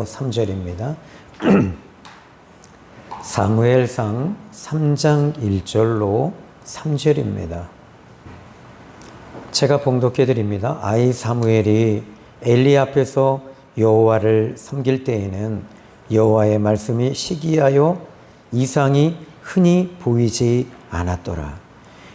3절입니다. 사무엘상 3장 1절로 3절입니다. 제가 봉독해 드립니다. 아이 사무엘이 엘리 앞에서 여호와를 섬길 때에는 여호와의 말씀이 시기하여 이상이 흔히 보이지 않았더라.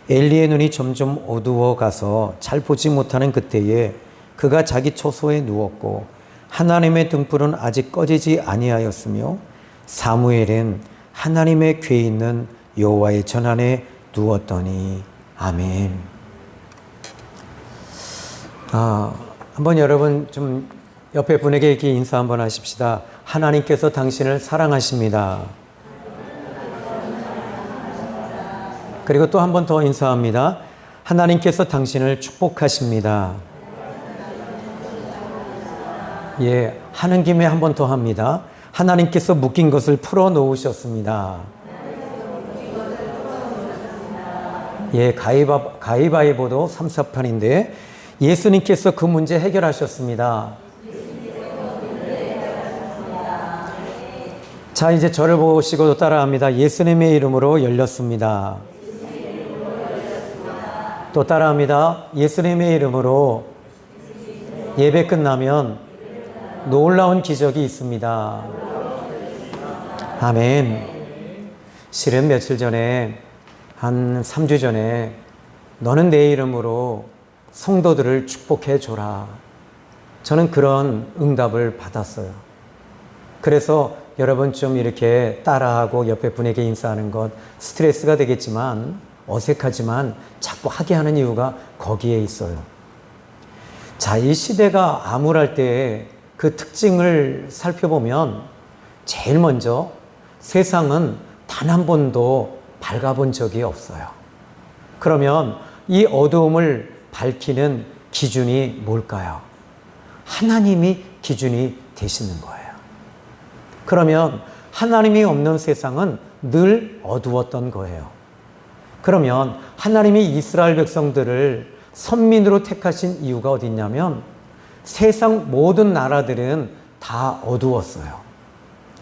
엘리의 눈이 점점 어두워 가서 잘 보지 못하는 그때에 그가 자기 처소에 누웠고 하나님의 등불은 아직 꺼지지 아니하였으며 사무엘은 하나님의 궤에 있는 여호와의 전 안에 누웠더니. 아멘. 한번 여러분 좀 옆에 분에게 이렇게 인사 한번 하십시다. 하나님께서 당신을 사랑하십니다. 그리고 또 한 번 더 인사합니다. 하나님께서 당신을 축복하십니다. 예, 하는 김에 한 번 더 합니다. 하나님께서 묶인 것을 풀어 놓으셨습니다. 예, 가위바위보도 3, 4판인데 예수님께서 그 문제 해결하셨습니다. 자, 이제 저를 보시고 따라합니다. 예수님의 이름으로 열렸습니다. 또 따라합니다. 예수님의 이름으로 예배 끝나면 놀라운 기적이 있습니다. 아멘. 실은 며칠 전에, 한 3주 전에 너는 내 이름으로 성도들을 축복해 줘라. 저는 그런 응답을 받았어요. 그래서 여러분 좀 이렇게 따라하고 옆에 분에게 인사하는 것 스트레스가 되겠지만, 어색하지만 자꾸 하게 하는 이유가 거기에 있어요. 자, 이 시대가 암울할 때 그 특징을 살펴보면 제일 먼저 세상은 단 한 번도 밝아본 적이 없어요. 그러면 이 어두움을 밝히는 기준이 뭘까요? 하나님이 기준이 되시는 거예요. 그러면 하나님이 없는 세상은 늘 어두웠던 거예요. 그러면 하나님이 이스라엘 백성들을 선민으로 택하신 이유가 어디 있냐면 세상 모든 나라들은 다 어두웠어요.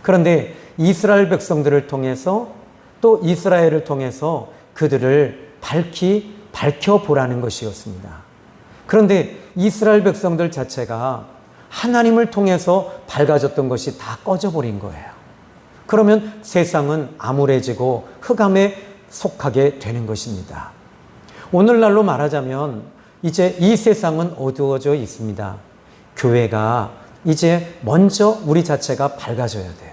그런데 이스라엘 백성들을 통해서 또 이스라엘을 통해서 그들을 밝혀보라는 것이었습니다. 그런데 이스라엘 백성들 자체가 하나님을 통해서 밝아졌던 것이 다 꺼져버린 거예요. 그러면 세상은 암울해지고 흑암에 속하게 되는 것입니다. 오늘날로 말하자면 이제 이 세상은 어두워져 있습니다. 교회가 이제 먼저 우리 자체가 밝아져야 돼요.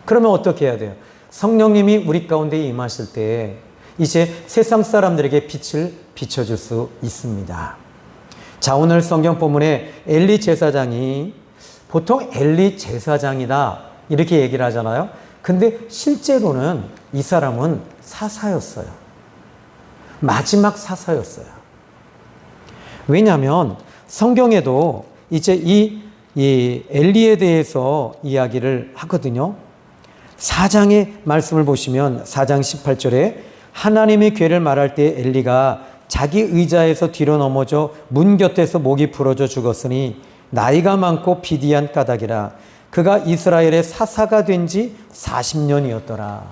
그러면 어떻게 해야 돼요? 성령님이 우리 가운데 임하실 때 이제 세상 사람들에게 빛을 비춰줄 수 있습니다. 자, 오늘 성경 본문에 엘리 제사장이, 보통 엘리 제사장이다 이렇게 얘기를 하잖아요. 근데 실제로는 이 사람은 사사였어요. 마지막 사사였어요. 왜냐하면 성경에도 이제 이 엘리에 대해서 이야기를 하거든요. 4장의 말씀을 보시면 4장 18절에 하나님의 궤를 말할 때 엘리가 자기 의자에서 뒤로 넘어져 문 곁에서 목이 부러져 죽었으니 나이가 많고 비디한 까닭이라. 그가 이스라엘의 사사가 된 지 40년이었더라.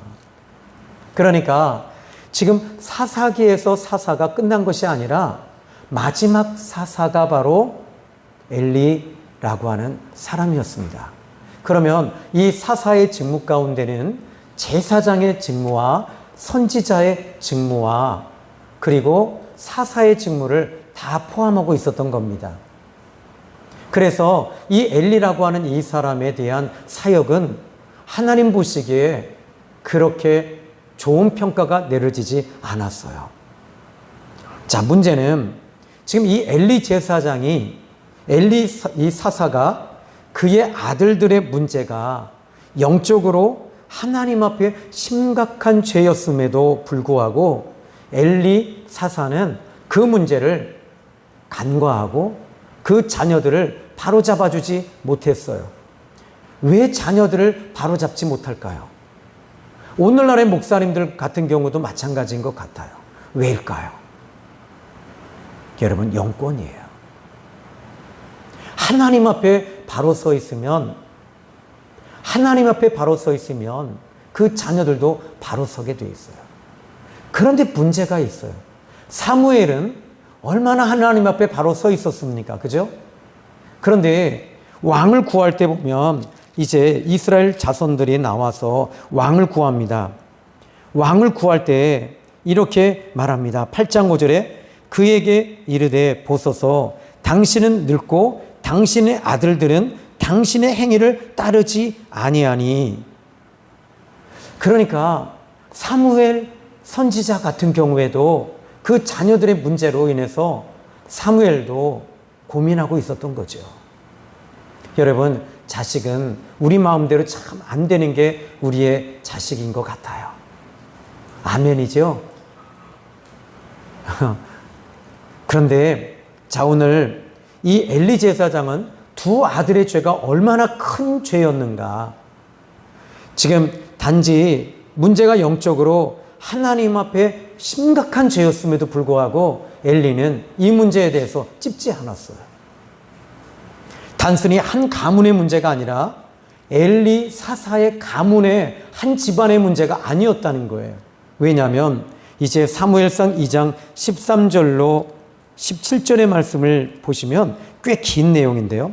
그러니까 지금 사사기에서 사사가 끝난 것이 아니라 마지막 사사가 바로 엘리라고 하는 사람이었습니다. 그러면 이 사사의 직무 가운데는 제사장의 직무와 선지자의 직무와 그리고 사사의 직무를 다 포함하고 있었던 겁니다. 그래서 이 엘리라고 하는 이 사람에 대한 사역은 하나님 보시기에 그렇게 좋은 평가가 내려지지 않았어요. 자, 문제는 지금 이 엘리 제사장이, 이 사사가 그의 아들들의 문제가 영적으로 하나님 앞에 심각한 죄였음에도 불구하고 엘리 사사는 그 문제를 간과하고 그 자녀들을 바로잡아주지 못했어요. 왜 자녀들을 바로잡지 못할까요? 오늘날의 목사님들 같은 경우도 마찬가지인 것 같아요. 왜일까요? 여러분, 영권이에요. 하나님 앞에 바로 서 있으면 하나님 앞에 바로 서 있으면 그 자녀들도 바로 서게 돼 있어요. 그런데 문제가 있어요. 사무엘은 얼마나 하나님 앞에 바로 서 있었습니까? 그죠? 그런데 왕을 구할 때 보면 이제 이스라엘 자손들이 나와서 왕을 구합니다. 왕을 구할 때 이렇게 말합니다. 8장 5절에 그에게 이르되 보소서 당신은 늙고 당신의 아들들은 당신의 행위를 따르지 아니하니. 그러니까 사무엘 선지자 같은 경우에도 그 자녀들의 문제로 인해서 사무엘도 고민하고 있었던 거죠. 여러분, 자식은 우리 마음대로 참 안 되는 게 우리의 자식인 것 같아요. 아멘이죠? 그런데 자, 오늘 이 엘리 제사장은 두 아들의 죄가 얼마나 큰 죄였는가. 지금 단지 문제가 영적으로 하나님 앞에 심각한 죄였음에도 불구하고 엘리는 이 문제에 대해서 찝지 않았어요. 단순히 한 가문의 문제가 아니라 엘리 사사의 가문의 한 집안의 문제가 아니었다는 거예요. 왜냐하면 이제 사무엘상 2장 13절로 17절의 말씀을 보시면 꽤 긴 내용인데요.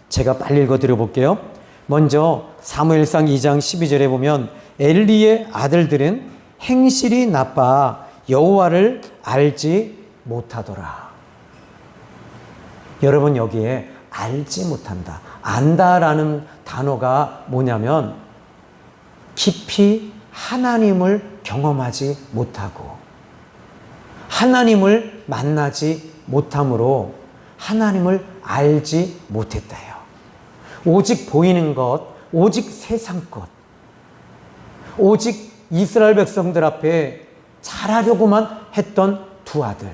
제가 빨리 읽어드려 볼게요. 먼저 사무엘상 2장 12절에 보면 엘리의 아들들은 행실이 나빠 여호와를 알지 못하더라. 여러분, 여기에 알지 못한다, 안다라는 단어가 뭐냐면 깊이 하나님을 경험하지 못하고 하나님을 만나지 못함으로 하나님을 알지 못했다요. 오직 보이는 것, 오직 세상 것, 오직 이스라엘 백성들 앞에 잘하려고만 했던 두 아들.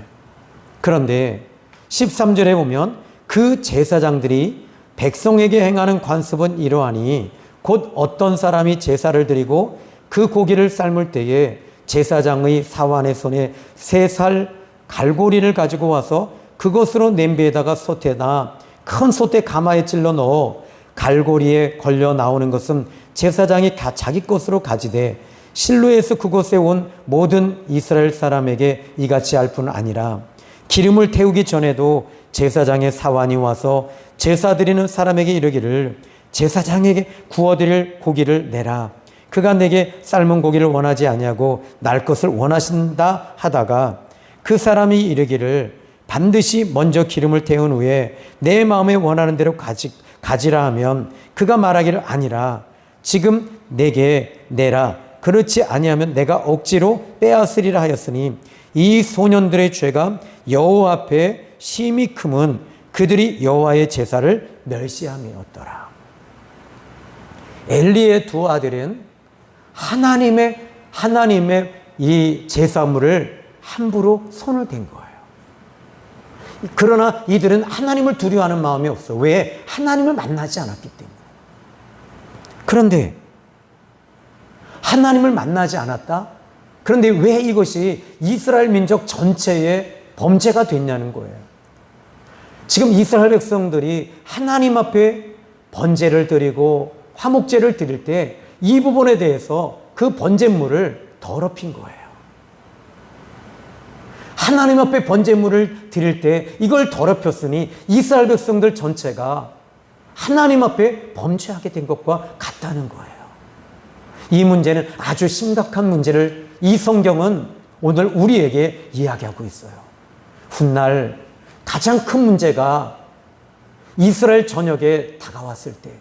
그런데 13절에 보면 그 제사장들이 백성에게 행하는 관습은 이러하니 곧 어떤 사람이 제사를 드리고 그 고기를 삶을 때에 제사장의 사환의 손에 3살 갈고리를 가지고 와서 그것으로 냄비에다가 솥에다 큰 솥에 가마에 찔러 넣어 갈고리에 걸려 나오는 것은 제사장이 자기 것으로 가지되 실로에서 그곳에 온 모든 이스라엘 사람에게 이같이 할 뿐 아니라 기름을 태우기 전에도 제사장의 사환이 와서 제사 드리는 사람에게 이르기를 제사장에게 구워드릴 고기를 내라. 그가 내게 삶은 고기를 원하지 아니하고 날 것을 원하신다 하다가 그 사람이 이르기를 반드시 먼저 기름을 태운 후에 내 마음에 원하는 대로 가지라 하면 그가 말하기를 아니라 지금 내게 내라. 그렇지 아니하면 내가 억지로 빼앗으리라 하였으니 이 소년들의 죄가 여호와 앞에 심히 크면 그들이 여호와의 제사를 멸시함이었더라. 엘리의 두 아들은 하나님의 이 제사물을 함부로 손을 댄 거예요. 그러나 이들은 하나님을 두려워하는 마음이 없어. 왜? 하나님을 만나지 않았기 때문에. 그런데 하나님을 만나지 않았다? 그런데 왜 이것이 이스라엘 민족 전체의 범죄가 됐냐는 거예요. 지금 이스라엘 백성들이 하나님 앞에 번제를 드리고 화목제를 드릴 때 이 부분에 대해서 그 번제물을 더럽힌 거예요. 하나님 앞에 번제물을 드릴 때 이걸 더럽혔으니 이스라엘 백성들 전체가 하나님 앞에 범죄하게 된 것과 같다는 거예요. 이 문제는 아주 심각한 문제를 이 성경은 오늘 우리에게 이야기하고 있어요. 훗날 가장 큰 문제가 이스라엘 전역에 다가왔을 때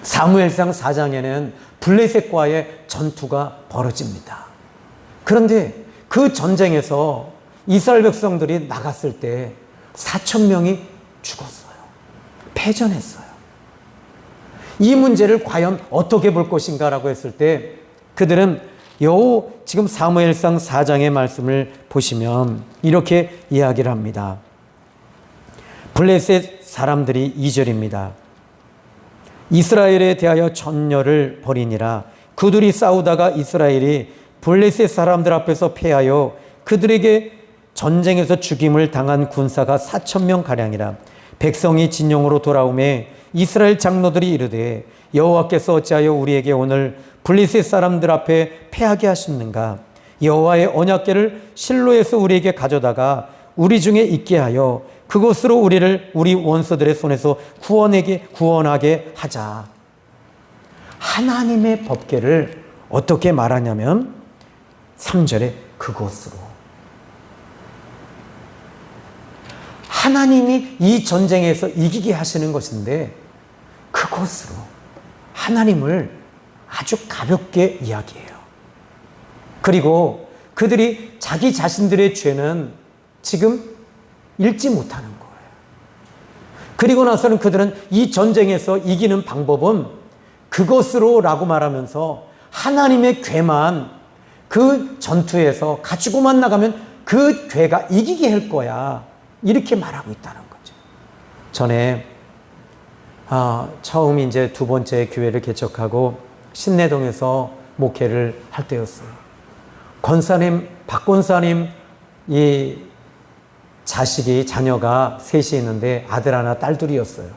사무엘상 4장에는 블레셋과의 전투가 벌어집니다. 그런데 그 전쟁에서 이스라엘 백성들이 나갔을 때 4,000명이 죽었어요. 패전했어요. 이 문제를 과연 어떻게 볼 것인가라고 했을 때 그들은 지금 사무엘상 4장의 말씀을 보시면 이렇게 이야기를 합니다. 블레셋 사람들이 2절입니다. 이스라엘에 대하여 전열을 벌이니라. 그들이 싸우다가 이스라엘이 블레셋 사람들 앞에서 패하여 그들에게 전쟁에서 죽임을 당한 군사가 4,000명 가량이라. 백성이 진영으로 돌아오매 이스라엘 장로들이 이르되 여호와께서 어찌하여 우리에게 오늘 블레셋 사람들 앞에 패하게 하셨는가? 여호와의 언약궤를 실로에서 우리에게 가져다가 우리 중에 있게 하여 그곳으로 우리를 우리 원수들의 손에서 구원하게 하자. 하나님의 법궤를 어떻게 말하냐면 3절에 그곳으로. 하나님이 이 전쟁에서 이기게 하시는 것인데 그곳으로 하나님을 아주 가볍게 이야기해요. 그리고 그들이 자기 자신들의 죄는 지금 읽지 못하는 거예요. 그리고 나서는 그들은 이 전쟁에서 이기는 방법은 그것으로 라고 말하면서 하나님의 궤만 그 전투에서 가지고만 나가면 그 궤가 이기게 할 거야. 이렇게 말하고 있다는 거죠. 전에 처음 이제 두 번째 교회를 개척하고 신내동에서 목회를 할 때였어요. 박 권사님 이 자녀가 셋이 있는데 아들 하나 딸 둘이었어요.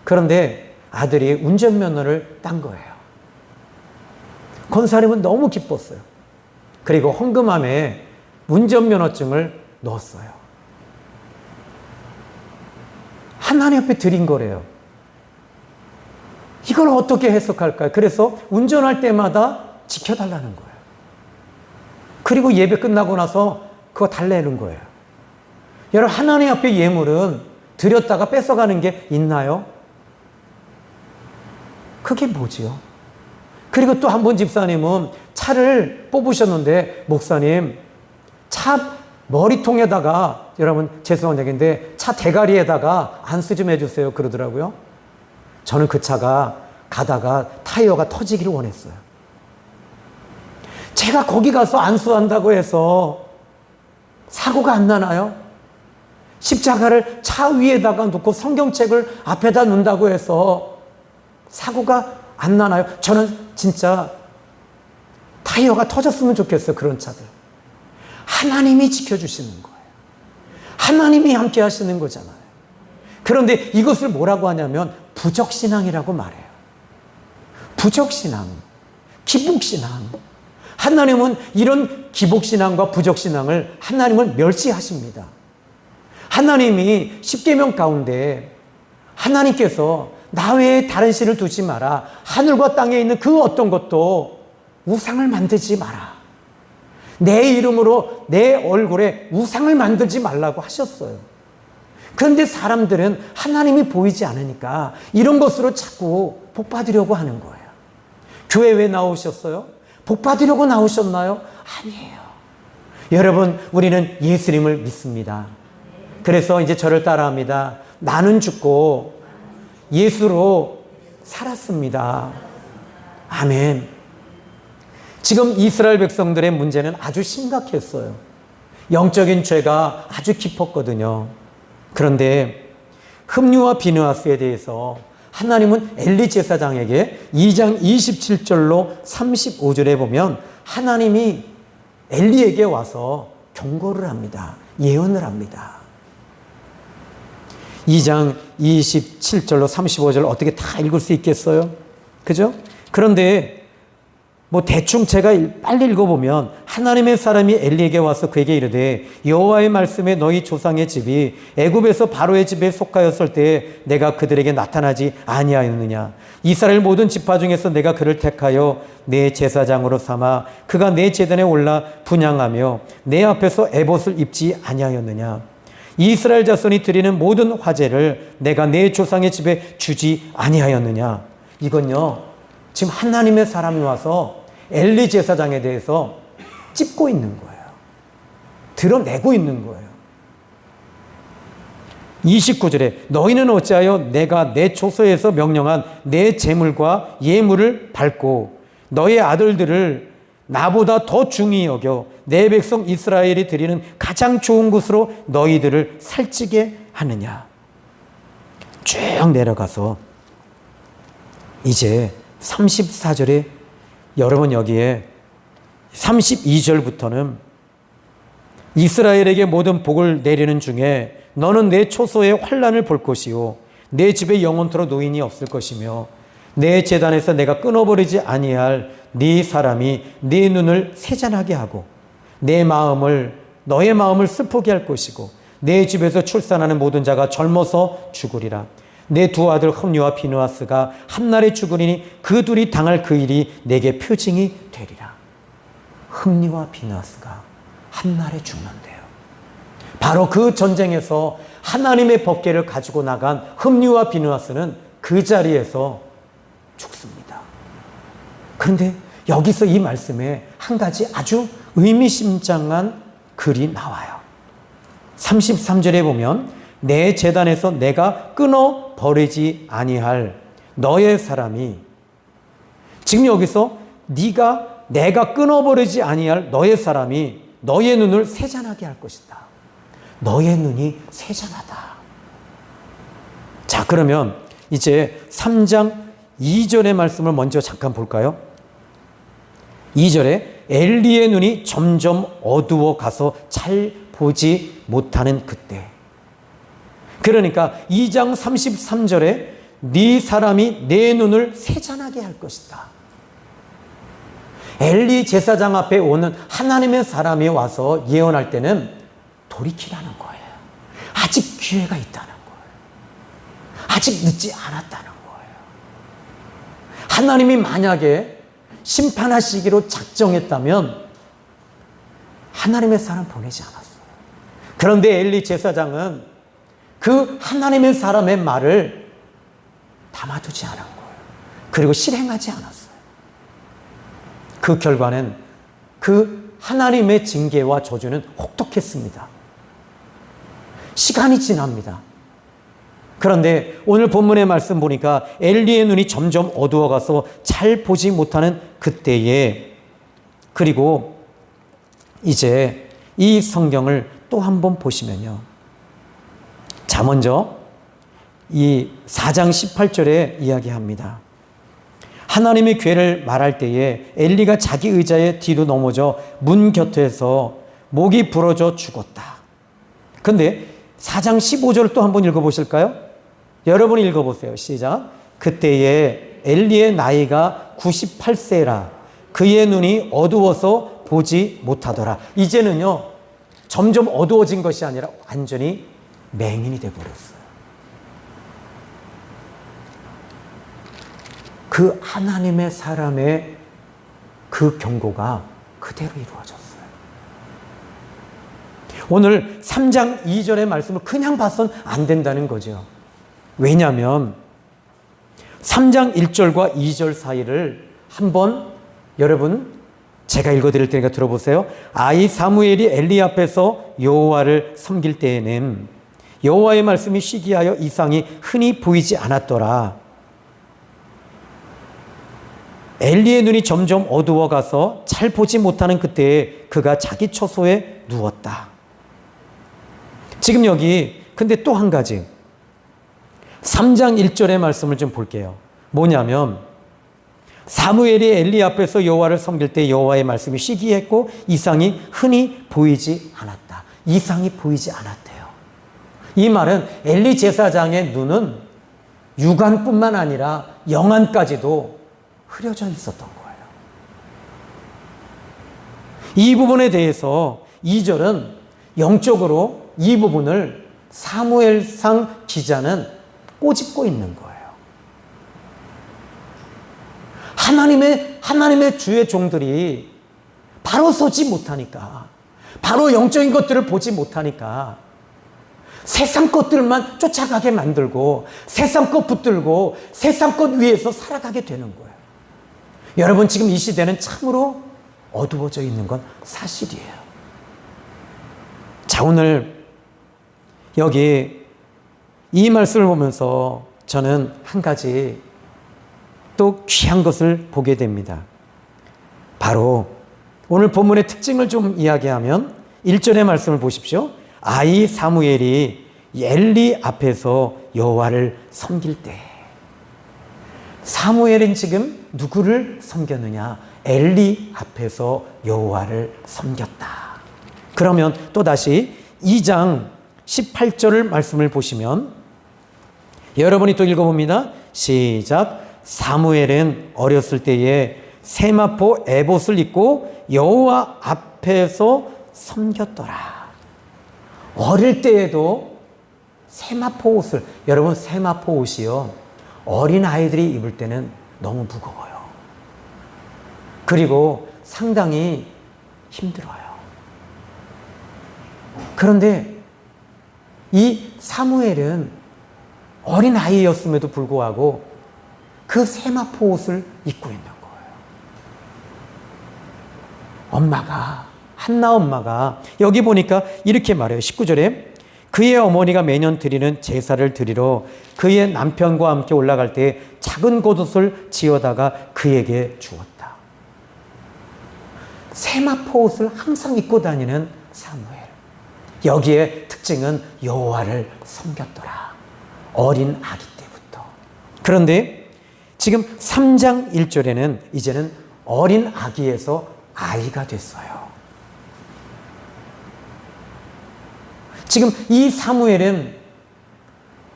그런데 아들이 운전면허를 딴 거예요. 권사님은 너무 기뻤어요. 그리고 헌금함에 운전면허증을 넣었어요. 하나님 앞에 드린 거래요. 이걸 어떻게 해석할까요? 그래서 운전할 때마다 지켜달라는 거예요. 그리고 예배 끝나고 나서 그거 달래는 거예요. 여러분, 하나님 앞에 예물은 드렸다가 뺏어가는 게 있나요? 그게 뭐지요? 그리고 또 한 번 집사님은 차를 뽑으셨는데, 목사님, 차 머리통에다가, 여러분 죄송한 얘기인데 차 대가리에다가 안수 좀 해주세요 그러더라고요. 저는 그 차가 가다가 타이어가 터지기를 원했어요. 제가 거기 가서 안수한다고 해서 사고가 안 나나요? 십자가를 차 위에다가 놓고 성경책을 앞에다 놓는다고 해서 사고가 안 나나요? 저는 진짜 타이어가 터졌으면 좋겠어요. 그런 차들. 하나님이 지켜주시는 거예요. 하나님이 함께 하시는 거잖아요. 그런데 이것을 뭐라고 하냐면 부적신앙이라고 말해요. 부적신앙, 기복신앙. 하나님은 이런 기복신앙과 부적신앙을 하나님은 멸시하십니다. 하나님이 십계명 가운데 하나님께서 나 외에 다른 신을 두지 마라. 하늘과 땅에 있는 그 어떤 것도 우상을 만들지 마라. 내 이름으로 내 얼굴에 우상을 만들지 말라고 하셨어요. 그런데 사람들은 하나님이 보이지 않으니까 이런 것으로 자꾸 복 받으려고 하는 거예요. 교회 왜 나오셨어요? 복 받으려고 나오셨나요? 아니에요. 여러분, 우리는 예수님을 믿습니다. 그래서 이제 저를 따라합니다. 나는 죽고 예수로 살았습니다. 아멘. 지금 이스라엘 백성들의 문제는 아주 심각했어요. 영적인 죄가 아주 깊었거든요. 그런데 흡류와 비느하스에 대해서 하나님은 엘리 제사장에게 2장 27절로 35절에 보면 하나님이 엘리에게 와서 경고를 합니다. 예언을 합니다. 2장 27절로 35절 어떻게 다 읽을 수 있겠어요? 그죠? 그런데 대충 제가 빨리 읽어보면 하나님의 사람이 엘리에게 와서 그에게 이르되 여호와의 말씀에 너희 조상의 집이 애굽에서 바로의 집에 속하였을 때 내가 그들에게 나타나지 아니하였느냐. 이스라엘 모든 지파 중에서 내가 그를 택하여 내 제사장으로 삼아 그가 내 제단에 올라 분향하며 내 앞에서 에봇을 입지 아니하였느냐. 이스라엘 자손이 드리는 모든 화제를 내가 내 조상의 집에 주지 아니하였느냐. 이건요, 지금 하나님의 사람이 와서 엘리 제사장에 대해서 찝고 있는 거예요. 드러내고 있는 거예요. 29절에 너희는 어찌하여 내가 내 초소에서 명령한 내 제물과 예물을 밟고 너의 아들들을 나보다 더 중히 여겨 내 백성 이스라엘이 드리는 가장 좋은 곳으로 너희들을 살찌게 하느냐. 쭉 내려가서 이제 34절에 여러분 여기에 32절부터는 이스라엘에게 모든 복을 내리는 중에 너는 내 초소의 환난을 볼 것이요 내 집에 영원토록 노인이 없을 것이며 내 제단에서 내가 끊어버리지 아니할 네 사람이 네 눈을 세잔하게 하고 너의 마음을 슬프게 할 것이고 내 집에서 출산하는 모든 자가 젊어서 죽으리라. 내 두 아들 홈리와 비느하스가 한날에 죽으리니 그 둘이 당할 그 일이 내게 표징이 되리라. 홈리와 비느하스가 한날에 죽는데요. 바로 그 전쟁에서 하나님의 법궤를 가지고 나간 홈리와 비느하스는 그 자리에서 죽습니다. 그런데 여기서 이 말씀에 한 가지 아주 의미심장한 글이 나와요. 33절에 보면 내 제단에서 내가 끊어 버리지 아니할 너의 사람이, 지금 여기서 내가 끊어버리지 아니할 너의 사람이 너의 눈을 세잔하게 할 것이다. 너의 눈이 세잔하다. 자, 그러면 이제 3장 2절의 말씀을 먼저 잠깐 볼까요? 2절에 엘리의 눈이 점점 어두워 가서 잘 보지 못하는 그때. 그러니까 2장 33절에 네 사람이 내 눈을 세잔하게 할 것이다. 엘리 제사장 앞에 오는 하나님의 사람이 와서 예언할 때는 돌이키라는 거예요. 아직 기회가 있다는 거예요. 아직 늦지 않았다는 거예요. 하나님이 만약에 심판하시기로 작정했다면 하나님의 사람 보내지 않았어요. 그런데 엘리 제사장은 그 하나님의 사람의 말을 담아두지 않은 거예요. 그리고 실행하지 않았어요. 그 결과는 그 하나님의 징계와 저주는 혹독했습니다. 시간이 지납니다. 그런데 오늘 본문의 말씀 보니까 엘리의 눈이 점점 어두워가서 잘 보지 못하는 그때에, 그리고 이제 이 성경을 또 한 번 보시면요. 자, 먼저 이 4장 18절에 이야기합니다. 하나님의 괴를 말할 때에 엘리가 자기 의자에 뒤로 넘어져 문 곁에서 목이 부러져 죽었다. 근데 4장 15절을 또 한번 읽어보실까요? 여러분이 읽어보세요. 시작. 그때에 엘리의 나이가 98세라 그의 눈이 어두워서 보지 못하더라. 이제는요, 점점 어두워진 것이 아니라 완전히 맹인이 되어버렸어요. 그 하나님의 사람의 그 경고가 그대로 이루어졌어요. 오늘 3장 2절의 말씀을 그냥 봐서는 안 된다는 거죠. 왜냐하면 3장 1절과 2절 사이를 한번 여러분 제가 읽어드릴 테니까 들어보세요. 아이 사무엘이 엘리 앞에서 여호와를 섬길 때에는 여호와의 말씀이 시기하여 이상이 흔히 보이지 않았더라. 엘리의 눈이 점점 어두워가서 잘 보지 못하는 그때에 그가 자기 처소에 누웠다. 지금 여기 근데 또 한 가지 3장 1절의 말씀을 좀 볼게요. 뭐냐면 사무엘이 엘리 앞에서 여호와를 섬길 때 여호와의 말씀이 시기했고 이상이 흔히 보이지 않았다. 이상이 보이지 않았대요. 이 말은 엘리 제사장의 눈은 육안뿐만 아니라 영안까지도 흐려져 있었던 거예요. 이 부분에 대해서 2절은 영적으로 이 부분을 사무엘상 기자는 꼬집고 있는 거예요. 하나님의 주의 종들이 바로 서지 못하니까, 바로 영적인 것들을 보지 못하니까 세상 것들만 쫓아가게 만들고 세상 것 붙들고 세상 것 위에서 살아가게 되는 거예요. 여러분, 지금 이 시대는 참으로 어두워져 있는 건 사실이에요. 자, 오늘 여기 이 말씀을 보면서 저는 한 가지 또 귀한 것을 보게 됩니다. 바로 오늘 본문의 특징을 좀 이야기하면 1절의 말씀을 보십시오. 아이 사무엘이 엘리 앞에서 여호와를 섬길 때, 사무엘은 지금 누구를 섬겼느냐? 엘리 앞에서 여호와를 섬겼다. 그러면 또다시 2장 18절을 말씀을 보시면 여러분이 또 읽어봅니다. 시작. 사무엘은 어렸을 때에 세마포 에봇을 입고 여호와 앞에서 섬겼더라. 어릴 때에도 세마포 옷을, 여러분 세마포 옷이요, 어린 아이들이 입을 때는 너무 무거워요. 그리고 상당히 힘들어요. 그런데 이 사무엘은 어린 아이였음에도 불구하고 그 세마포 옷을 입고 있는 거예요. 엄마가, 한나 엄마가 여기 보니까 이렇게 말해요. 19절에 그의 어머니가 매년 드리는 제사를 드리러 그의 남편과 함께 올라갈 때 작은 겉옷을 지어다가 그에게 주었다. 세마포 옷을 항상 입고 다니는 사무엘. 여기에 특징은 여호와를 섬겼더라. 어린 아기 때부터. 그런데 지금 3장 1절에는 이제는 어린 아기에서 아이가 됐어요. 지금 이 사무엘은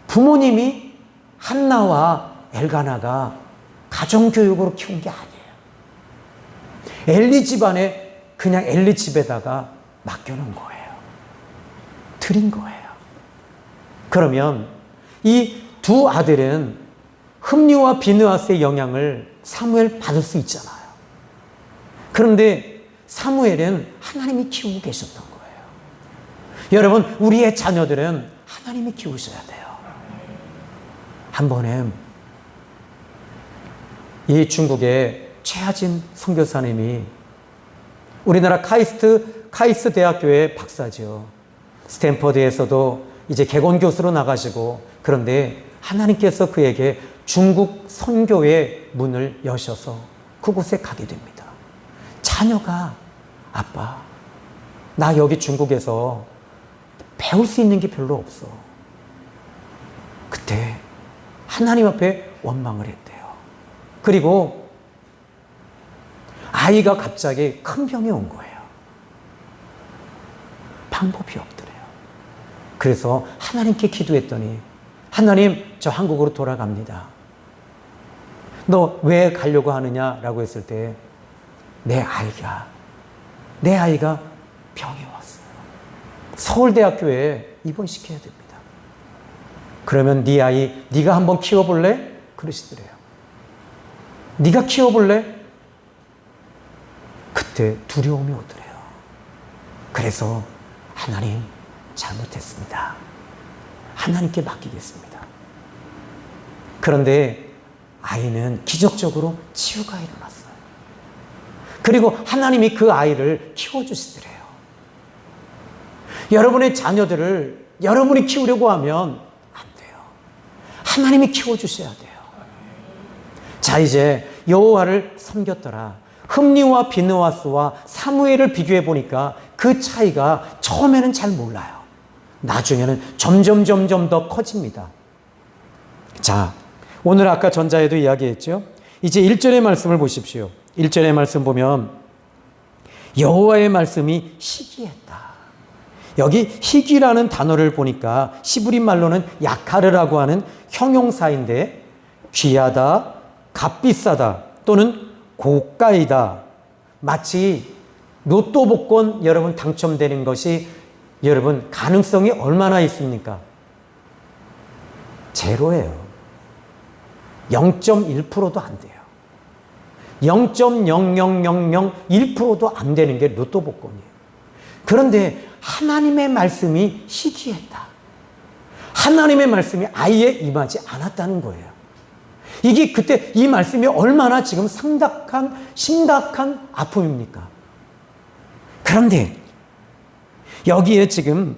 부모님이 한나와 엘가나가 가정교육으로 키운 게 아니에요. 엘리 집안에 그냥 엘리 집에다가 맡겨놓은 거예요. 드린 거예요. 그러면 이 두 아들은 흠리와 비느하스의 영향을 사무엘 받을 수 있잖아요. 그런데 사무엘은 하나님이 키우고 계셨던 거예요. 여러분, 우리의 자녀들은 하나님이 키우셔야 돼요. 한 번에 이 중국의 최하진 선교사님이 우리나라 카이스트 대학교의 박사죠. 스탠퍼드에서도 이제 개건 교수로 나가시고, 그런데 하나님께서 그에게 중국 선교의 문을 여셔서 그곳에 가게 됩니다. 자녀가 아빠, 나 여기 중국에서 배울 수 있는 게 별로 없어. 그때 하나님 앞에 원망을 했대요. 그리고 아이가 갑자기 큰 병이 온 거예요. 방법이 없더래요. 그래서 하나님께 기도했더니 하나님, 저 한국으로 돌아갑니다. 너 왜 가려고 하느냐라고 했을 때 내 아이가 병이 왔어요. 서울대학교에 입원시켜야 됩니다. 그러면 네 아이 네가 한번 키워볼래? 그러시더래요. 네가 키워볼래? 그때 두려움이 오더래요. 그래서 하나님, 잘못했습니다. 하나님께 맡기겠습니다. 그런데 아이는 기적적으로 치유가 일어났어요. 그리고 하나님이 그 아이를 키워주시더래요. 여러분의 자녀들을 여러분이 키우려고 하면 안 돼요. 하나님이 키워주셔야 돼요. 자, 이제 여호와를 섬겼더라. 흠리와 비느하스와 사무엘을 비교해 보니까 그 차이가 처음에는 잘 몰라요. 나중에는 점점 더 커집니다. 자, 오늘 아까 전자에도 이야기했죠. 이제 1절의 말씀을 보십시오. 1절의 말씀 보면 여호와의 말씀이 희귀했다. 여기 희귀라는 단어를 보니까 시브리 말로는 야카르라고 하는 형용사인데, 귀하다, 값비싸다 또는 고가이다. 마치 로또 복권 여러분 당첨되는 것이 여러분 가능성이 얼마나 있습니까? 제로예요. 0.1%도 안 돼요. 0.00001%도 안 되는 게 로또 복권이에요. 그런데 하나님의 말씀이 희귀했다. 하나님의 말씀이 아예 임하지 않았다는 거예요. 이게 그때 이 말씀이 얼마나 지금 심각한 아픔입니까? 그런데 여기에 지금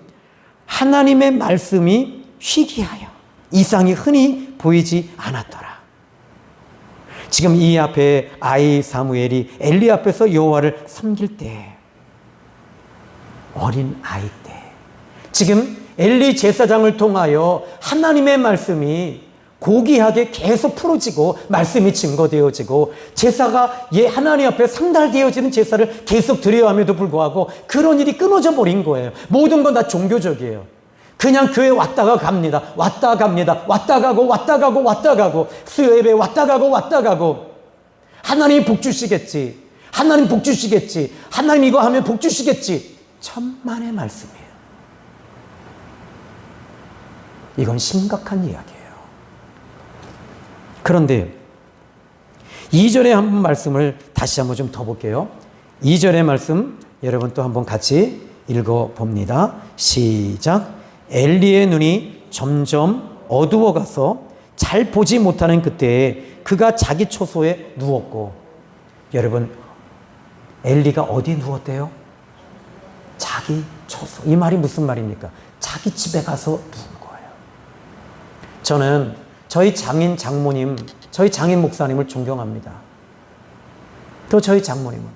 하나님의 말씀이 희귀하여 이상이 흔히 보이지 않았더라. 지금 이 앞에 아이 사무엘이 엘리 앞에서 여호와를 섬길 때, 어린 아이 때, 지금 엘리 제사장을 통하여 하나님의 말씀이 고귀하게 계속 풀어지고 말씀이 증거되어지고 제사가 하나님 앞에 상달되어지는 제사를 계속 드려야 함에도 불구하고 그런 일이 끊어져 버린 거예요. 모든 건 다 종교적이에요. 그냥 교회 왔다가 갑니다. 왔다 갑니다. 왔다 가고 왔다 가고 왔다 가고 수요 예배 왔다 가고 왔다 가고 하나님이 복 주시겠지. 하나님 복 주시겠지. 하나님 이거 하면 복 주시겠지. 천만의 말씀이에요. 이건 심각한 이야기예요. 그런데 2절에 한번 말씀을 다시 한번 좀 더 볼게요. 2절의 말씀 여러분 또 한번 같이 읽어봅니다. 시작. 엘리의 눈이 점점 어두워가서 잘 보지 못하는 그때에 그가 자기 초소에 누웠고, 여러분 엘리가 어디에 누웠대요? 자기 초소. 이 말이 무슨 말입니까? 자기 집에 가서 누운 거예요. 저는 저희 장인 장모님, 저희 장인 목사님을 존경합니다. 또 저희 장모님은.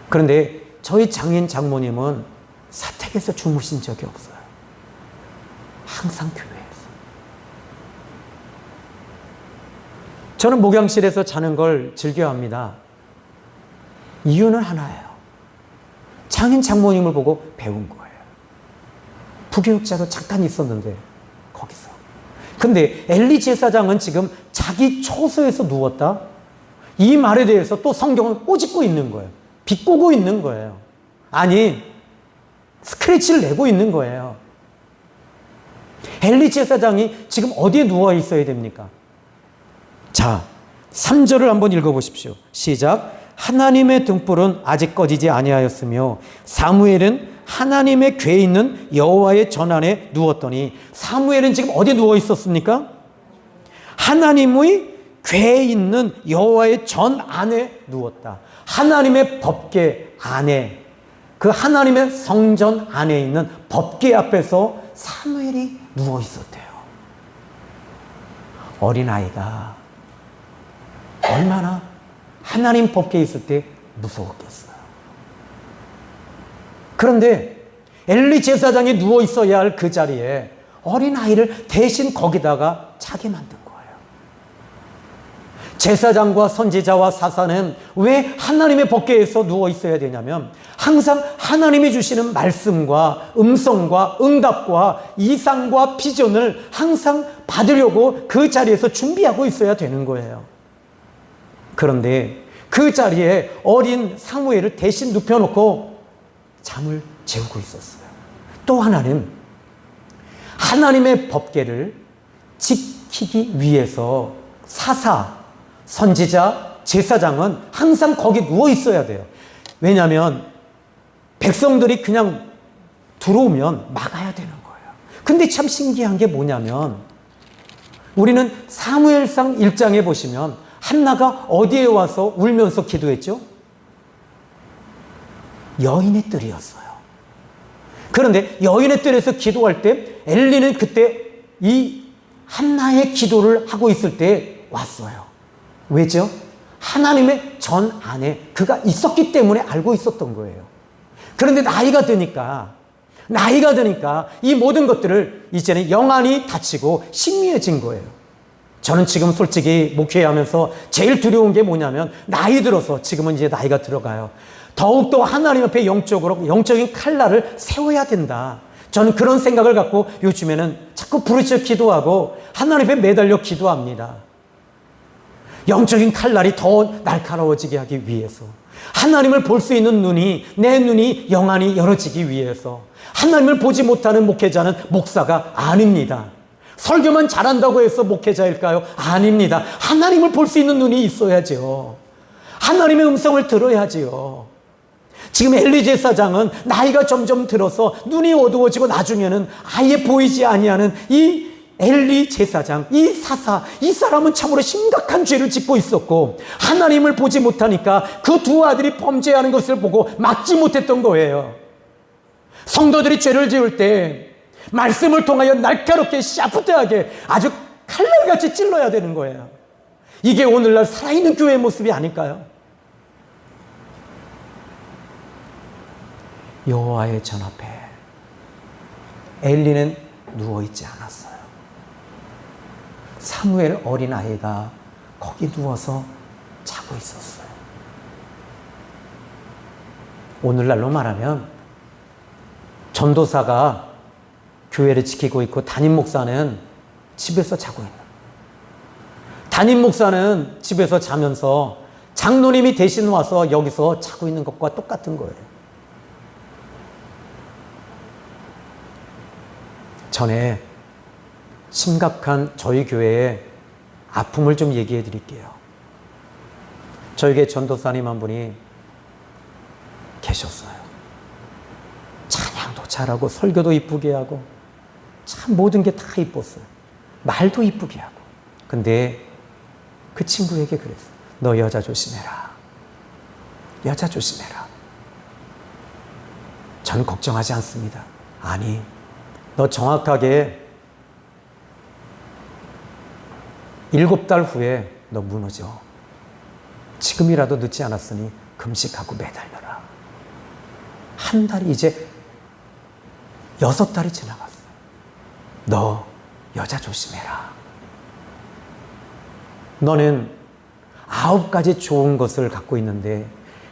그런데 저희 장인 장모님은 사택에서 주무신 적이 없어요. 항상 교회에서. 저는 목양실에서 자는 걸 즐겨합니다. 이유는 하나예요. 장인 장모님을 보고 배운 거예요. 부교육자로 잠깐 있었는데 거기서. 근데 엘리 제사장은 지금 자기 초소에서 누웠다? 이 말에 대해서 또 성경을 꼬집고 있는 거예요. 비꼬고 있는 거예요. 아니, 스크래치를 내고 있는 거예요. 엘리 제사장이 지금 어디에 누워 있어야 됩니까? 자, 3절을 한번 읽어보십시오. 시작. 하나님의 등불은 아직 꺼지지 아니하였으며 사무엘은 하나님의 궤에 있는 여호와의 전 안에 누웠더니, 사무엘은 지금 어디에 누워 있었습니까? 하나님의 궤에 있는 여호와의 전 안에 누웠다. 하나님의 법궤 안에, 그 하나님의 성전 안에 있는 법궤 앞에서 사무엘이 누워 있었대요. 어린아이가 얼마나 하나님 법궤에 있을 때 무서웠겠어요. 그런데 엘리 제사장이 누워 있어야 할 그 자리에 어린아이를 대신 거기다가 자게 만든 거예요. 제사장과 선지자와 사사는 왜 하나님의 법궤에서 누워 있어야 되냐면, 항상 하나님이 주시는 말씀과 음성과 응답과 이상과 비전을 항상 받으려고 그 자리에서 준비하고 있어야 되는 거예요. 그런데 그 자리에 어린 사무엘을 대신 눕혀놓고 잠을 재우고 있었어요. 또 하나는 하나님의 법궤를 지키기 위해서 사사, 선지자, 제사장은 항상 거기 누워 있어야 돼요. 왜냐하면 백성들이 그냥 들어오면 막아야 되는 거예요. 근데 참 신기한 게 뭐냐면, 우리는 사무엘상 1장에 보시면 한나가 어디에 와서 울면서 기도했죠? 여인의 뜰이었어요. 그런데 여인의 뜰에서 기도할 때 엘리는 그때 이 한나의 기도를 하고 있을 때 왔어요. 왜죠? 하나님의 전 안에 그가 있었기 때문에 알고 있었던 거예요. 그런데 나이가 드니까 이 모든 것들을 이제는 영안이 닫히고 신미해진 거예요. 저는 지금 솔직히 목회하면서 제일 두려운 게 뭐냐면, 나이 들어서, 지금은 이제 나이가 들어가요. 더욱더 하나님 앞에 영적인 칼날을 세워야 된다. 저는 그런 생각을 갖고 요즘에는 자꾸 부르짖어 기도하고 하나님 앞에 매달려 기도합니다. 영적인 칼날이 더 날카로워지게 하기 위해서, 하나님을 볼 수 있는 눈이, 내 눈이 영안이 열어지기 위해서. 하나님을 보지 못하는 목회자는 목사가 아닙니다. 설교만 잘한다고 해서 목회자일까요? 아닙니다. 하나님을 볼 수 있는 눈이 있어야죠. 하나님의 음성을 들어야지요. 지금 엘리 제사장은 나이가 점점 들어서 눈이 어두워지고 나중에는 아예 보이지 아니하는 이 엘리 제사장, 이 사사, 이 사람은 참으로 심각한 죄를 짓고 있었고, 하나님을 보지 못하니까 그 두 아들이 범죄하는 것을 보고 막지 못했던 거예요. 성도들이 죄를 지을 때 말씀을 통하여 날카롭게 샤프트하게 아주 칼날같이 찔러야 되는 거예요. 이게 오늘날 살아있는 교회의 모습이 아닐까요? 여호와의 전 앞에 엘리는 누워있지 않았어요. 사무엘 어린아이가 거기 누워서 자고 있었어요. 오늘날로 말하면 전도사가 교회를 지키고 있고 담임 목사는 집에서 자고 있는. 담임 목사는 집에서 자면서 장로님이 대신 와서 여기서 자고 있는 것과 똑같은 거예요. 전에 심각한 저희 교회의 아픔을 좀 얘기해 드릴게요. 저희 교회 전도사님 한 분이 계셨어요. 찬양도 잘하고 설교도 이쁘게 하고 참 모든 게 다 이뻤어요. 말도 이쁘게 하고. 근데 그 친구에게 그랬어요. 너 여자 조심해라. 여자 조심해라. 저는 걱정하지 않습니다. 아니, 너 정확하게 7달 후에 너 무너져. 지금이라도 늦지 않았으니 금식하고 매달려라. 한 달이 이제 6달이 지나갔어요. 너 여자 조심해라. 너는 9가지 좋은 것을 갖고 있는데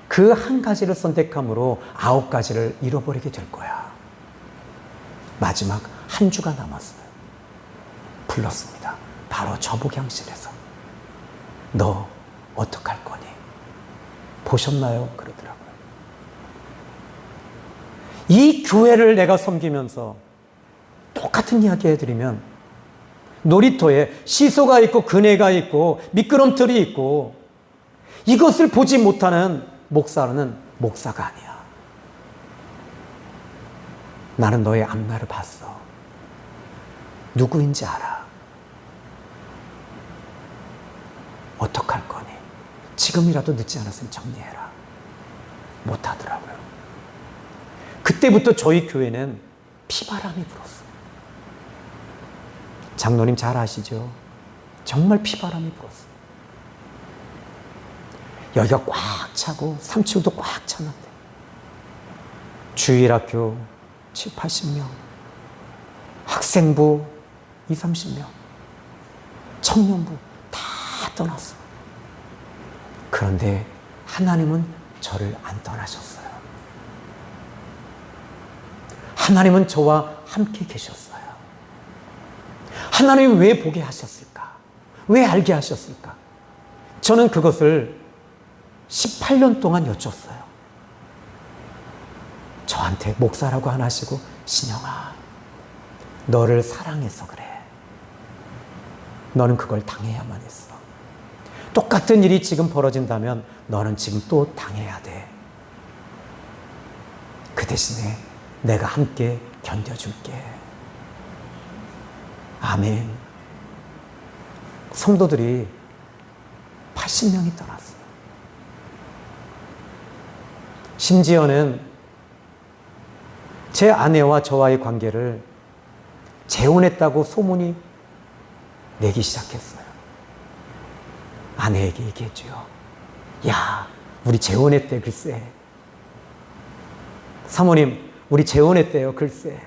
그 한 가지를 선택함으로 9가지를 잃어버리게 될 거야. 마지막 한 주가 남았어요. 불렀습니다. 바로 저복양실에서. 너 어떡할 거니? 보셨나요? 그러더라고요. 이 교회를 내가 섬기면서 똑같은 이야기 해드리면 놀이터에 시소가 있고 그네가 있고 미끄럼틀이 있고 이것을 보지 못하는 목사는 목사가 아니야. 나는 너의 앞날을 봤어. 누구인지 알아. 어떡할 거니? 지금이라도 늦지 않았으면 정리해라. 못하더라고요. 그때부터 저희 교회는 피바람이 불었어요. 장로님 잘 아시죠? 정말 피바람이 불었어요. 여기가 꽉 차고 3층도 꽉 찼는데 주일학교 7, 80명, 학생부 2, 30명, 청년부 다 떠났어요. 그런데 하나님은 저를 안 떠나셨어요. 하나님은 저와 함께 계셨어요. 하나님이 왜 보게 하셨을까? 왜 알게 하셨을까? 저는 그것을 18년 동안 여쭸어요. 저한테 목사라고 하나 하시고, 신영아, 너를 사랑해서 그래. 너는 그걸 당해야만 했어. 똑같은 일이 지금 벌어진다면 너는 지금 또 당해야 돼. 그 대신에 내가 함께 견뎌줄게. 아멘. 성도들이 80명이 떠났어요. 심지어는 제 아내와 저와의 관계를 재혼했다고 소문이 내기 시작했어요. 아내에게 얘기했죠. 야, 우리 재혼했대, 글쎄. 사모님, 우리 재혼했대요, 글쎄.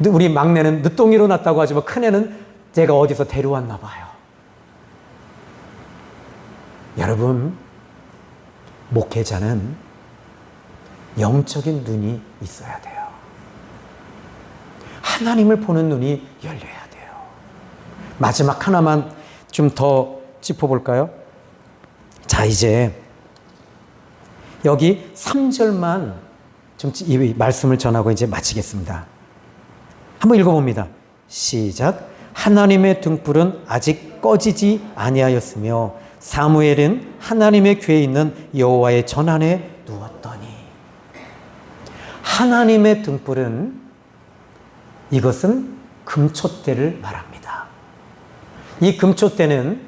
우리 막내는 늦둥이로 났다고 하지만 큰애는 제가 어디서 데려왔나 봐요. 여러분, 목회자는 영적인 눈이 있어야 돼요. 하나님을 보는 눈이 열려야 돼요. 마지막 하나만 좀 더 짚어볼까요? 자, 이제 여기 3절만 좀 이 말씀을 전하고 이제 마치겠습니다. 한번 읽어봅니다. 시작. 하나님의 등불은 아직 꺼지지 아니하였으며 사무엘은 하나님의 궤에 있는 여호와의 전안에 누웠더니. 하나님의 등불은, 이것은 금초대를 말합니다. 이 금초대는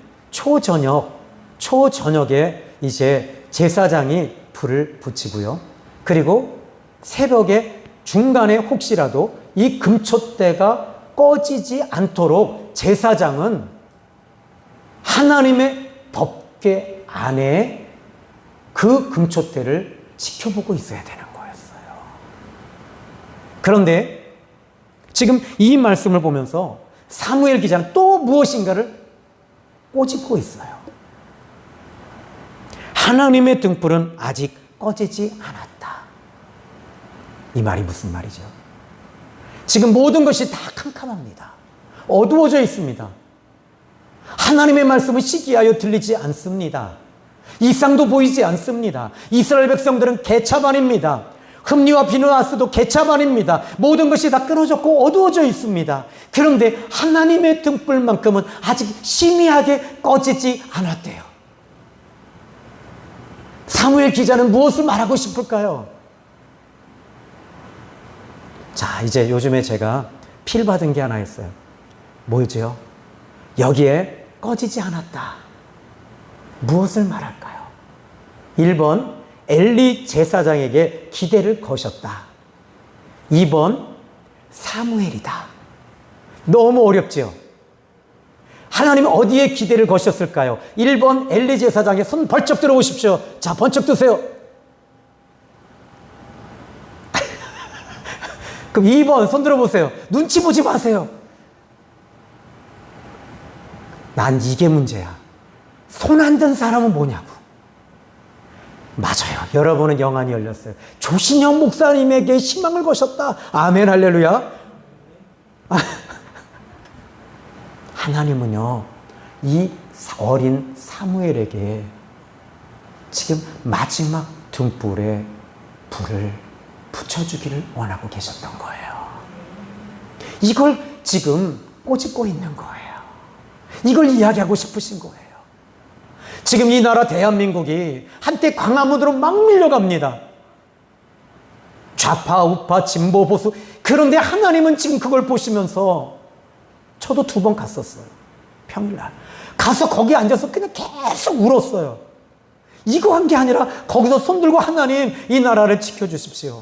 초저녁에 이제 제사장이 불을 붙이고요. 그리고 새벽에 중간에 혹시라도 이 금초대가 꺼지지 않도록 제사장은 하나님의 법궤 안에 그 금초대를 지켜보고 있어야 되는 거였어요. 그런데 지금 이 말씀을 보면서 사무엘 기자는 또 무엇인가를 꼬집고 있어요. 하나님의 등불은 아직 꺼지지 않았다. 이 말이 무슨 말이죠? 지금 모든 것이 다 캄캄합니다. 어두워져 있습니다. 하나님의 말씀은 시기하여 들리지 않습니다. 이상도 보이지 않습니다. 이스라엘 백성들은 개차반입니다. 흠니와 비누아스도 개차반입니다. 모든 것이 다 끊어졌고 어두워져 있습니다. 그런데 하나님의 등불만큼은 아직 희미하게 꺼지지 않았대요. 사무엘 기자는 무엇을 말하고 싶을까요? 자, 이제 요즘에 제가 필 받은 게 하나 있어요. 뭐죠? 여기에 꺼지지 않았다. 무엇을 말할까요? 1번, 엘리 제사장에게 기대를 거셨다. 2번, 사무엘이다. 너무 어렵죠? 하나님은 어디에 기대를 거셨을까요? 1번, 엘리 제사장의 손 벌쩍 들어오십시오. 자, 번쩍 드세요. 그럼 2번, 손 들어보세요. 눈치 보지 마세요. 난 이게 문제야. 손 안 든 사람은 뭐냐고. 맞아요. 여러분은 영안이 열렸어요. 조신영 목사님에게 희망을 거셨다. 아멘, 할렐루야. 하나님은요, 이 어린 사무엘에게 지금 마지막 등불에 불을 붙여주기를 원하고 계셨던 거예요. 이걸 지금 꼬집고 있는 거예요. 이걸 이야기하고 싶으신 거예요. 지금 이 나라 대한민국이 한때 광화문으로 막 밀려갑니다. 좌파, 우파, 진보, 보수. 그런데 하나님은 지금 그걸 보시면서 저도 2번 갔었어요. 평일날. 가서 거기 앉아서 그냥 계속 울었어요. 이거 한 게 아니라 거기서 손 들고 하나님, 이 나라를 지켜주십시오.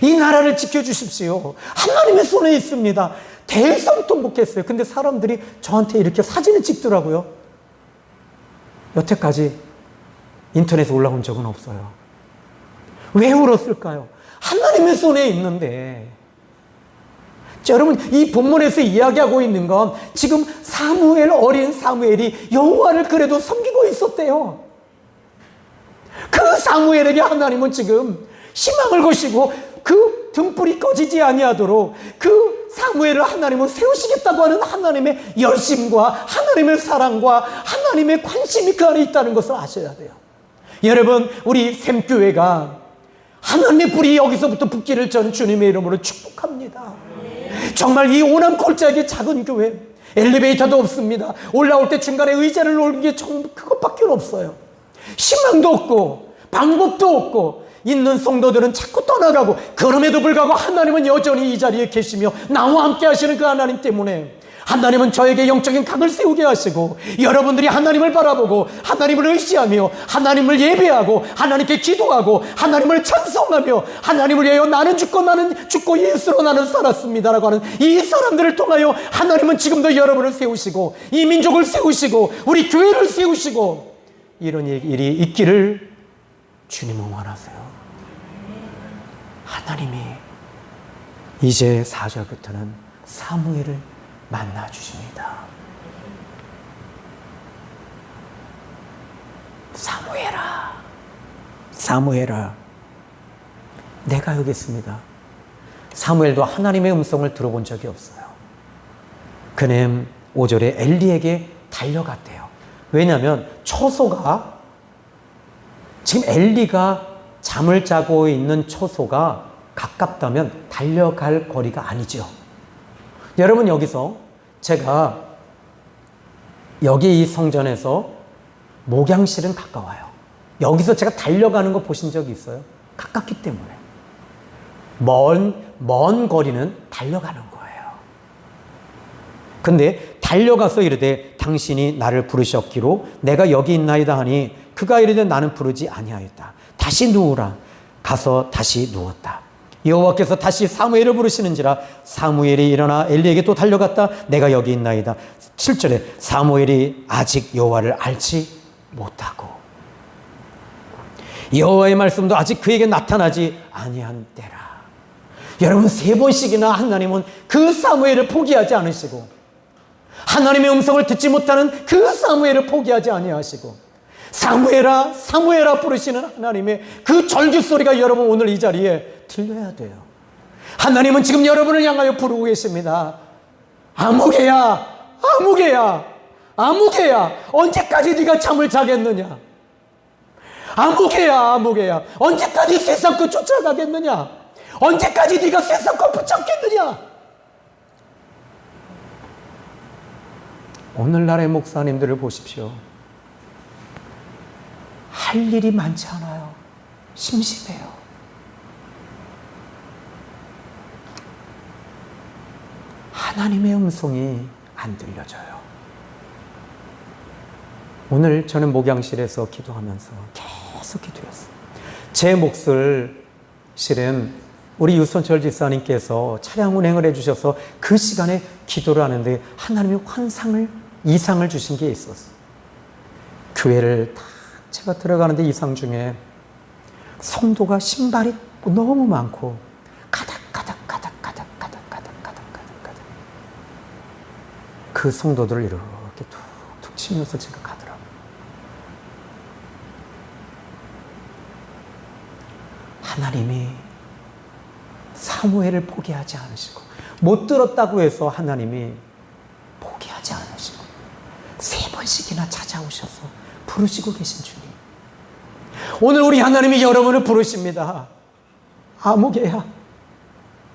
이 나라를 지켜주십시오. 하나님의 손에 있습니다. 대성통곡했어요. 근데 사람들이 저한테 이렇게 사진을 찍더라고요. 여태까지 인터넷에 올라온 적은 없어요. 왜 울었을까요? 하나님의 손에 있는데. 자, 여러분, 이 본문에서 이야기하고 있는 건 지금 사무엘, 어린 사무엘이 여호와를 그래도 섬기고 있었대요. 그 사무엘에게 하나님은 지금 희망을 거시고 그 등불이 꺼지지 아니하도록 그 사무엘을 하나님은 세우시겠다고 하는 하나님의 열심과 하나님의 사랑과 하나님의 관심이 그 안에 있다는 것을 아셔야 돼요. 여러분, 우리 샘교회가 하나님의 불이 여기서부터 붙기를 저는 주님의 이름으로 축복합니다. 정말 이 오남 골짜기 작은 교회, 엘리베이터도 없습니다. 올라올 때 중간에 의자를 놓는 게 정말 그것밖에 없어요. 희망도 없고 방법도 없고 있는 성도들은 자꾸 떠나가고, 그럼에도 불구하고 하나님은 여전히 이 자리에 계시며 나와 함께 하시는 그 하나님 때문에 하나님은 저에게 영적인 각을 세우게 하시고, 여러분들이 하나님을 바라보고 하나님을 의지하며 하나님을 예배하고 하나님께 기도하고 하나님을 찬송하며 하나님을 위하여 나는 죽고 예수로 나는 살았습니다라고 하는 이 사람들을 통하여 하나님은 지금도 여러분을 세우시고 이 민족을 세우시고 우리 교회를 세우시고 이런 일이 있기를 주님은 원하세요. 하나님이 이제 4절부터는 사무엘을 만나 주십니다. 사무엘아, 사무엘아, 내가 여기 있습니다. 사무엘도 하나님의 음성을 들어본 적이 없어요. 그는 5절에 엘리에게 달려갔대요. 왜냐하면 처소가, 지금 엘리가 잠을 자고 있는 처소가 가깝다면 달려갈 거리가 아니죠. 여러분, 여기서 제가 여기 이 성전에서 목양실은 가까워요. 여기서 제가 달려가는 거 보신 적이 있어요? 가깝기 때문에. 먼 거리는 달려가는 거예요. 근데 달려가서 이르되 당신이 나를 부르셨기로 내가 여기 있나이다 하니 그가 이르되 나는 부르지 아니하였다. 다시 누우라. 가서 다시 누웠다. 여호와께서 다시 사무엘을 부르시는지라 사무엘이 일어나 엘리에게 또 달려갔다. 내가 여기 있나이다. 7절에 사무엘이 아직 여호와를 알지 못하고 여호와의 말씀도 아직 그에게 나타나지 아니한 때라. 여러분, 3번씩이나 하나님은 그 사무엘을 포기하지 않으시고 하나님의 음성을 듣지 못하는 그 사무엘을 포기하지 아니하시고 사무엘아, 사무엘아 부르시는 하나님의 그 절규 소리가 여러분 오늘 이 자리에 들려야 돼요. 하나님은 지금 여러분을 향하여 부르고 계십니다. 아무개야, 아무개야, 아무개야, 언제까지 네가 잠을 자겠느냐? 아무개야, 아무개야, 언제까지 세상 것 쫓아가겠느냐? 언제까지 네가 세상 것 붙잡겠느냐? 오늘날의 목사님들을 보십시오. 할 일이 많지 않아요. 심심해요. 하나님의 음성이 안 들려져요. 오늘 저는 목양실에서 기도하면서 계속 기도했어요. 제 몫을 실은 우리 유선철 집사님께서 차량 운행을 해주셔서 그 시간에 기도를 하는데 하나님이 이상을 주신 게 있었어요. 교회를 다 제가 들어가는데 이상 중에 성도가 신발이 너무 많고 가닥 그 성도들을 이렇게 툭툭 치면서 제가 가더라고요. 하나님이 사무엘을 포기하지 않으시고 못 들었다고 해서 하나님이 포기하지 않으시고 3번씩이나 찾아오셔서 부르시고 계신 주님. 오늘 우리 하나님이 여러분을 부르십니다. 아무개야,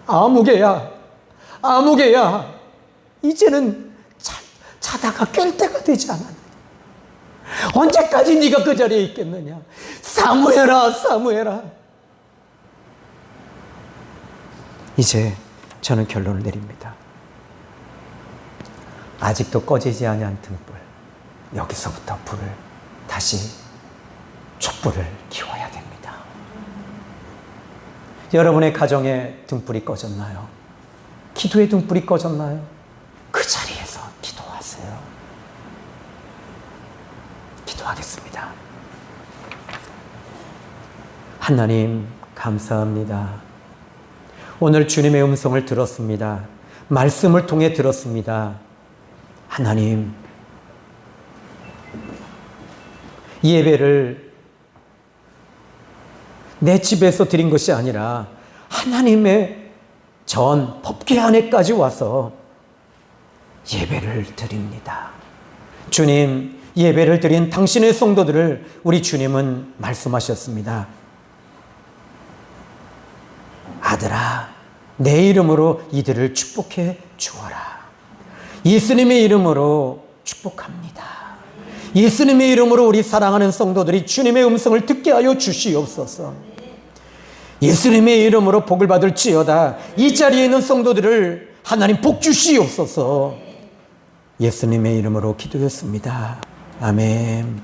아무개야, 아무개야. 이제는 자다가 깰 때가 되지 않았느냐? 언제까지 네가 그 자리에 있겠느냐? 사무엘아, 사무엘아. 이제 저는 결론을 내립니다. 아직도 꺼지지 아니한 등불, 여기서부터 불을 다시 촛불을 키워야 됩니다. 여러분의 가정에 등불이 꺼졌나요? 기도의 등불이 꺼졌나요? 그 자리에서 기도하세요. 기도하겠습니다. 하나님 감사합니다. 오늘 주님의 음성을 들었습니다. 말씀을 통해 들었습니다. 하나님, 이 예배를 내 집에서 드린 것이 아니라 하나님의 전 법궤 안에까지 와서 예배를 드립니다. 주님, 예배를 드린 당신의 성도들을 우리 주님은 말씀하셨습니다. 아들아, 내 이름으로 이들을 축복해 주어라. 예수님의 이름으로 축복합니다. 예수님의 이름으로 우리 사랑하는 성도들이 주님의 음성을 듣게 하여 주시옵소서. 예수님의 이름으로 복을 받을지어다. 이 자리에 있는 성도들을 하나님 복 주시옵소서. 예수님의 이름으로 기도했습니다. 아멘.